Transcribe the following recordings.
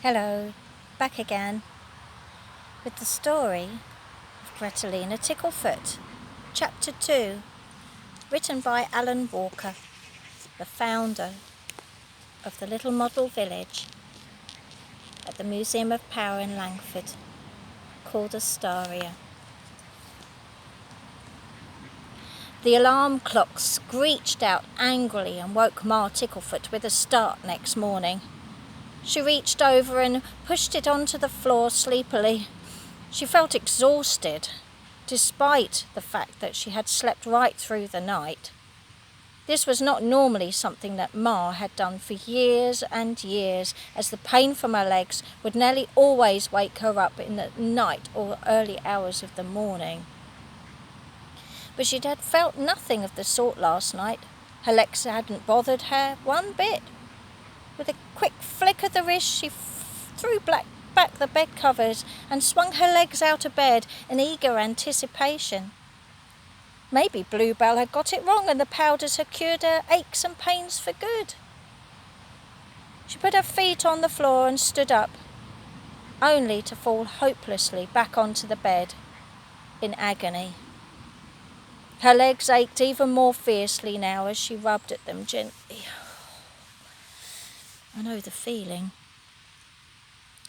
Hello, back again with the story of Gretalina Ticklefoot, Chapter 2, written by Alan Walker, the founder of the little model village at the Museum of Power in Langford, called Astaria. The alarm clock screeched out angrily and woke Ma Ticklefoot with a start next morning. She reached over and pushed it onto the floor sleepily. She felt exhausted, despite the fact that she had slept right through the night. This was not normally something that Ma had done for years and years, as the pain from her legs would nearly always wake her up in the night or early hours of the morning. But she had felt nothing of the sort last night. Her legs hadn't bothered her one bit. With a quick flick of the wrist, she threw back the bed covers and swung her legs out of bed in eager anticipation. Maybe Bluebell had got it wrong and the powders had cured her aches and pains for good. She put her feet on the floor and stood up, only to fall hopelessly back onto the bed in agony. Her legs ached even more fiercely now as she rubbed at them gently. I know the feeling.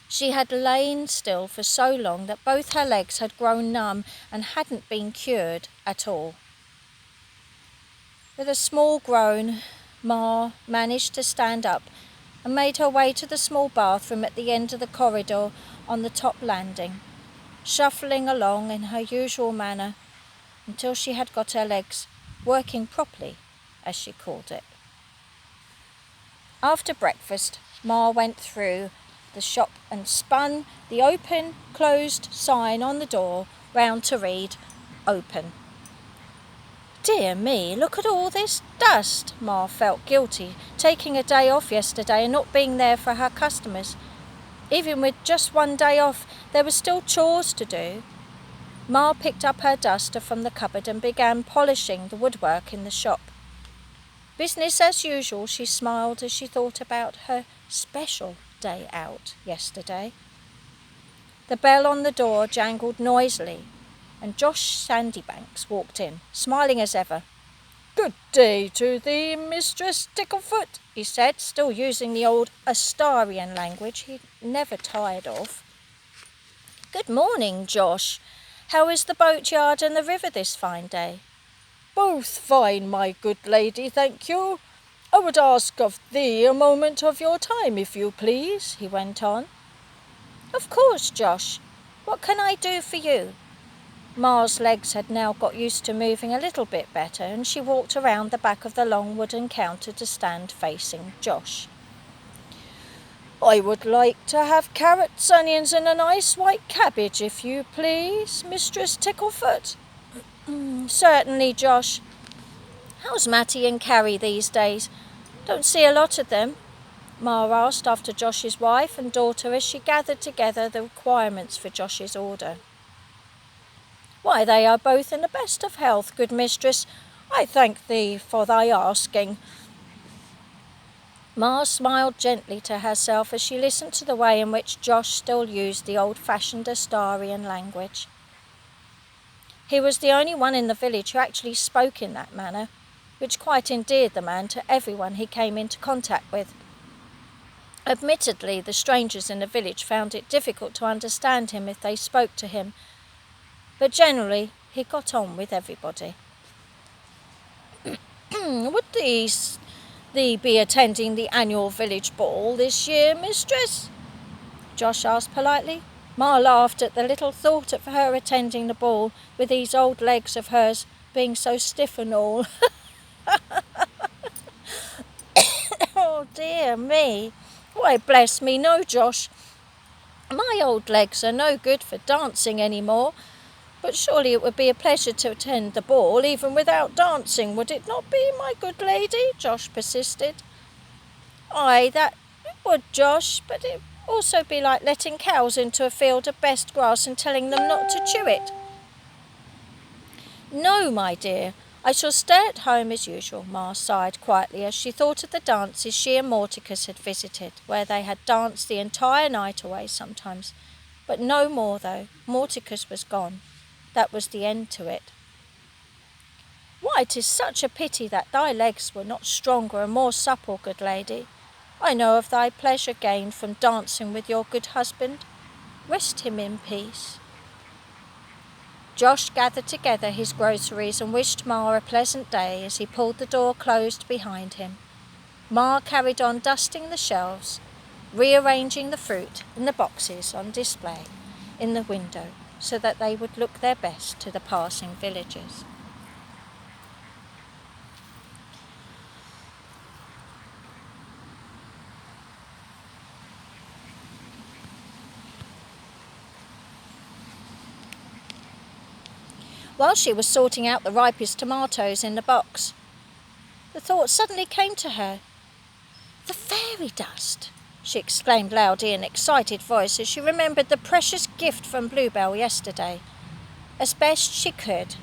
She had lain still for so long that both her legs had grown numb and hadn't been cured at all. With a small groan, Ma managed to stand up and made her way to the small bathroom at the end of the corridor on the top landing, shuffling along in her usual manner until she had got her legs working properly, as she called it. After breakfast, Ma went through the shop and spun the open-closed sign on the door round to read, "Open." Dear me, look at all this dust. Ma felt guilty, taking a day off yesterday and not being there for her customers. Even with just one day off, there were still chores to do. Ma picked up her duster from the cupboard and began polishing the woodwork in the shop. Business as usual, she smiled as she thought about her special day out yesterday. The bell on the door jangled noisily, and Josh Sandybanks walked in, smiling as ever. "Good day to thee, Mistress Ticklefoot," he said, still using the old Astarian language he'd never tired of. "Good morning, Josh. How is the boatyard and the river this fine day?" "Both fine, my good lady, thank you. I would ask of thee a moment of your time, if you please," he went on. "Of course, Josh. What can I do for you?" Ma's legs had now got used to moving a little bit better, and she walked around the back of the long wooden counter to stand facing Josh. "I would like to have carrots, onions, and a nice white cabbage, if you please, Mistress Ticklefoot." "Certainly, Josh. How's Matty and Carrie these days? Don't see a lot of them," Ma asked after Josh's wife and daughter as she gathered together the requirements for Josh's order. "Why, they are both in the best of health, good mistress. I thank thee for thy asking." Ma smiled gently to herself as she listened to the way in which Josh still used the old-fashioned Astarian language. He was the only one in the village who actually spoke in that manner, which quite endeared the man to everyone he came into contact with. Admittedly, the strangers in the village found it difficult to understand him if they spoke to him, but generally he got on with everybody. "Would thee be attending the annual village ball this year, mistress?" Josh asked politely. Ma laughed at the little thought of her attending the ball with these old legs of hers being so stiff and all. "Oh, dear me. Why, bless me, no, Josh. My old legs are no good for dancing any more. But surely it would be a pleasure to attend the ball, even without dancing, would it not be, my good lady?" Josh persisted. "Aye, that it would, Josh, but it would also be like letting cows into a field of best grass and telling them not to chew it." "No, my dear, I shall stay at home as usual, Ma sighed quietly as she thought of the dances she and Morticus had visited, where they had danced the entire night away sometimes. But no more, though. Morticus was gone. That was the end to it. Why, 'tis such a pity that thy legs were not stronger and more supple, good lady. I know of thy pleasure gained from dancing with your good husband. Rest him in peace. Josh gathered together his groceries and wished Ma a pleasant day as he pulled the door closed behind him. Ma carried on dusting the shelves, rearranging the fruit in the boxes on display in the window so that they would look their best to the passing villagers. While she was sorting out the ripest tomatoes in the box, the thought suddenly came to her. The fairy dust! She exclaimed loudly in an excited voice as she remembered the precious gift from Bluebell yesterday. As best she could,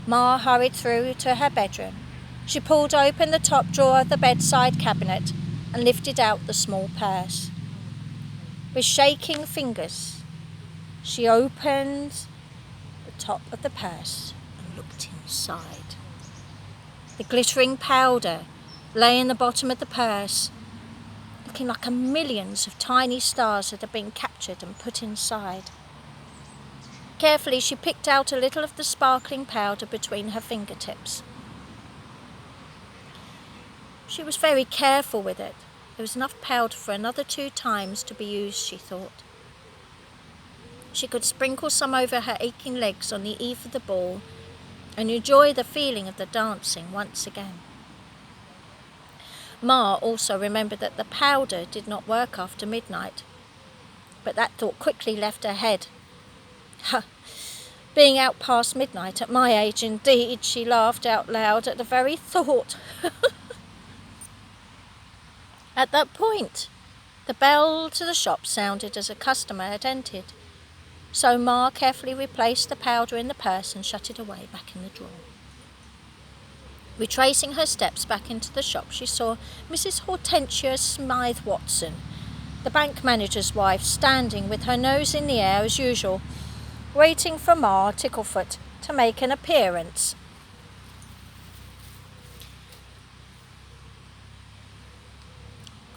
Ma hurried through to her bedroom. She pulled open the top drawer of the bedside cabinet and lifted out the small purse. With shaking fingers, she opened the top of the purse and looked inside. The glittering powder lay in the bottom of the purse, looking like millions of tiny stars that had been captured and put inside. Carefully, she picked out a little of the sparkling powder between her fingertips. She was very careful with it. There was enough powder for another 2 times to be used, she thought. She could sprinkle some over her aching legs on the eve of the ball and enjoy the feeling of the dancing once again. Ma also remembered that the powder did not work after midnight, but that thought quickly left her head. Being out past midnight at my age indeed, she laughed out loud at the very thought. At that point, the bell to the shop sounded as a customer had entered. So Ma carefully replaced the powder in the purse and shut it away back in the drawer. Retracing her steps back into the shop, she saw Mrs. Hortensia Smythe Watson, the bank manager's wife, standing with her nose in the air as usual, waiting for Ma Ticklefoot to make an appearance.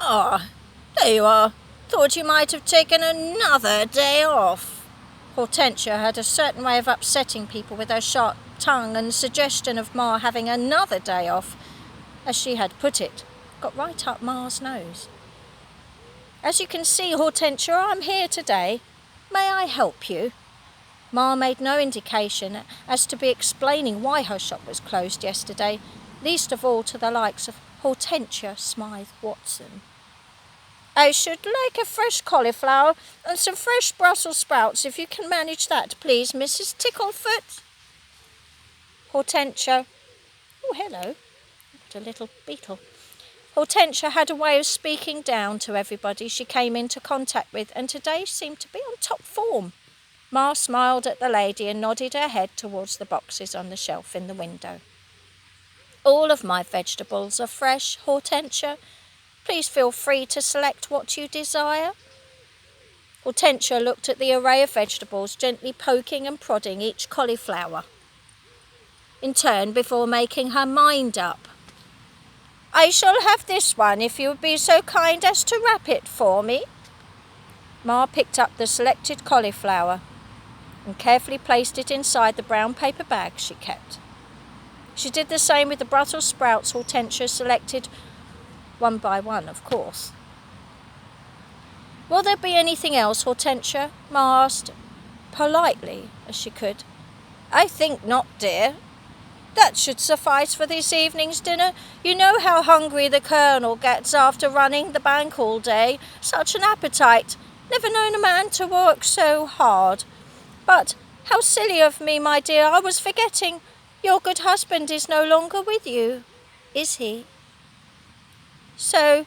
"Ah, there you are. Thought you might have taken another day off." Hortensia had a certain way of upsetting people with her sharp tongue, and the suggestion of Ma having another day off, as she had put it, got right up Ma's nose. "As you can see, Hortensia, I'm here today. May I help you?" Ma made no indication as to be explaining why her shop was closed yesterday, least of all to the likes of Hortensia Smythe Watson. "I should like a fresh cauliflower and some fresh Brussels sprouts, if you can manage that, please, Mrs. Ticklefoot." Hortensia... Oh, hello. What a little beetle. Hortensia had a way of speaking down to everybody she came into contact with, and today seemed to be on top form. Ma smiled at the lady and nodded her head towards the boxes on the shelf in the window. "All of my vegetables are fresh, Hortensia. Please feel free to select what you desire." Hortensia looked at the array of vegetables, gently poking and prodding each cauliflower in turn before making her mind up. "I shall have this one, if you would be so kind as to wrap it for me." Ma picked up the selected cauliflower and carefully placed it inside the brown paper bag she kept. She did the same with the Brussels sprouts Hortensia selected, one by one, of course. "Will there be anything else, Hortensia?" Ma asked, politely as she could. "I think not, dear. That should suffice for this evening's dinner. You know how hungry the Colonel gets after running the bank all day. Such an appetite. Never known a man to work so hard. But how silly of me, my dear. I was forgetting. Your good husband is no longer with you, is he?" So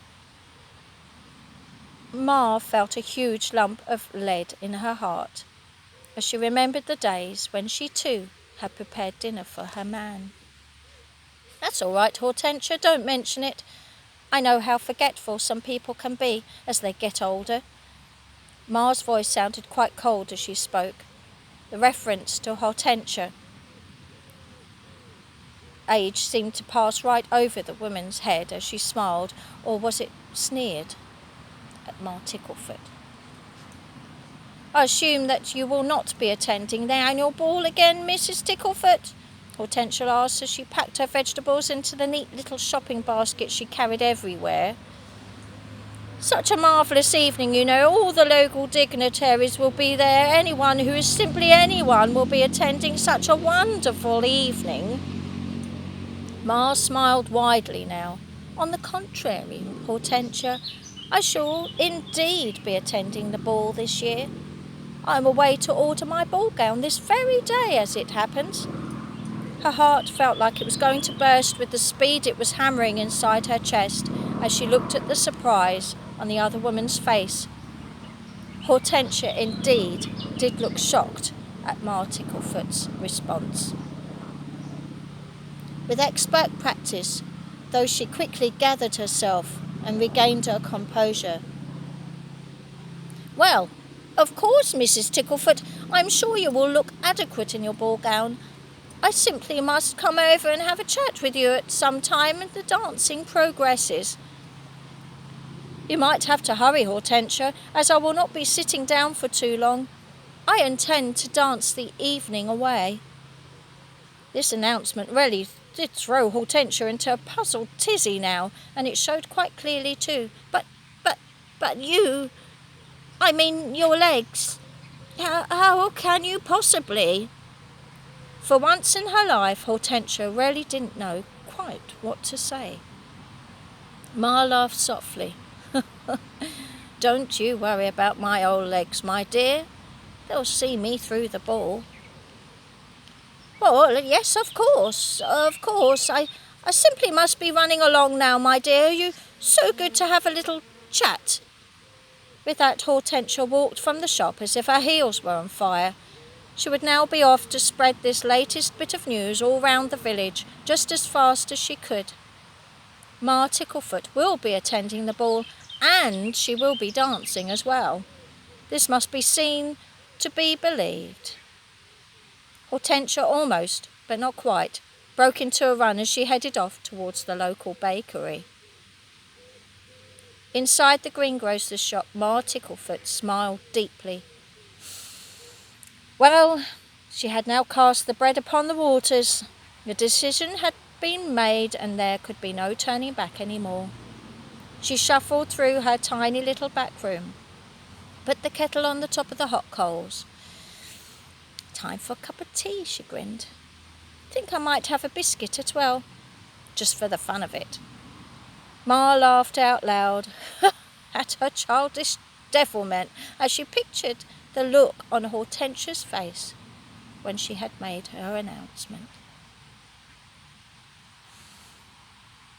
Ma felt a huge lump of lead in her heart as she remembered the days when she too had prepared dinner for her man. That's all right, Hortensia, don't mention it. I know how forgetful some people can be as they get older. Ma's voice sounded quite cold as she spoke. The reference to Hortensia age seemed to pass right over the woman's head as she smiled, or was it sneered, at Ma Ticklefoot. I assume that you will not be attending the annual ball again, Mrs. Ticklefoot? Hortensia asked as she packed her vegetables into the neat little shopping basket she carried everywhere. Such a marvellous evening, you know. All the local dignitaries will be there. Anyone who is simply anyone will be attending such a wonderful evening. Ma smiled widely now. On the contrary, Hortensia, I shall indeed be attending the ball this year. I am away to order my ball gown this very day, as it happens. Her heart felt like it was going to burst with the speed it was hammering inside her chest as she looked at the surprise on the other woman's face. Hortensia indeed did look shocked at Ma Ticklefoot's response. With expert practice, though, she quickly gathered herself and regained her composure. Well, of course, Mrs. Ticklefoot, I'm sure you will look adequate in your ball gown. I simply must come over and have a chat with you at some time as the dancing progresses. You might have to hurry, Hortensia, as I will not be sitting down for too long. I intend to dance the evening away. This announcement really did throw Hortensia into a puzzled tizzy now, and it showed quite clearly too. But you... I mean, your legs. How can you possibly? For once in her life, Hortensia really didn't know quite what to say. Ma laughed softly. Don't you worry about my old legs, my dear. They'll see me through the ball. Well, yes, of course. I simply must be running along now, my dear. You're so good to have a little chat. With that, Hortensia walked from the shop as if her heels were on fire. She would now be off to spread this latest bit of news all round the village, just as fast as she could. Ma Ticklefoot will be attending the ball, and she will be dancing as well. This must be seen to be believed. Hortensia almost, but not quite, broke into a run as she headed off towards the local bakery. Inside the greengrocer's shop, Ma Ticklefoot smiled deeply. Well, she had now cast the bread upon the waters. The decision had been made, and there could be no turning back any more. She shuffled through her tiny little back room, put the kettle on the top of the hot coals. Time for a cup of tea, she grinned. Think I might have a biscuit as well, just for the fun of it. Ma laughed out loud at her childish devilment as she pictured the look on Hortensia's face when she had made her announcement.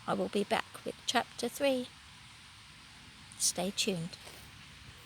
I will be back with chapter 3. Stay tuned.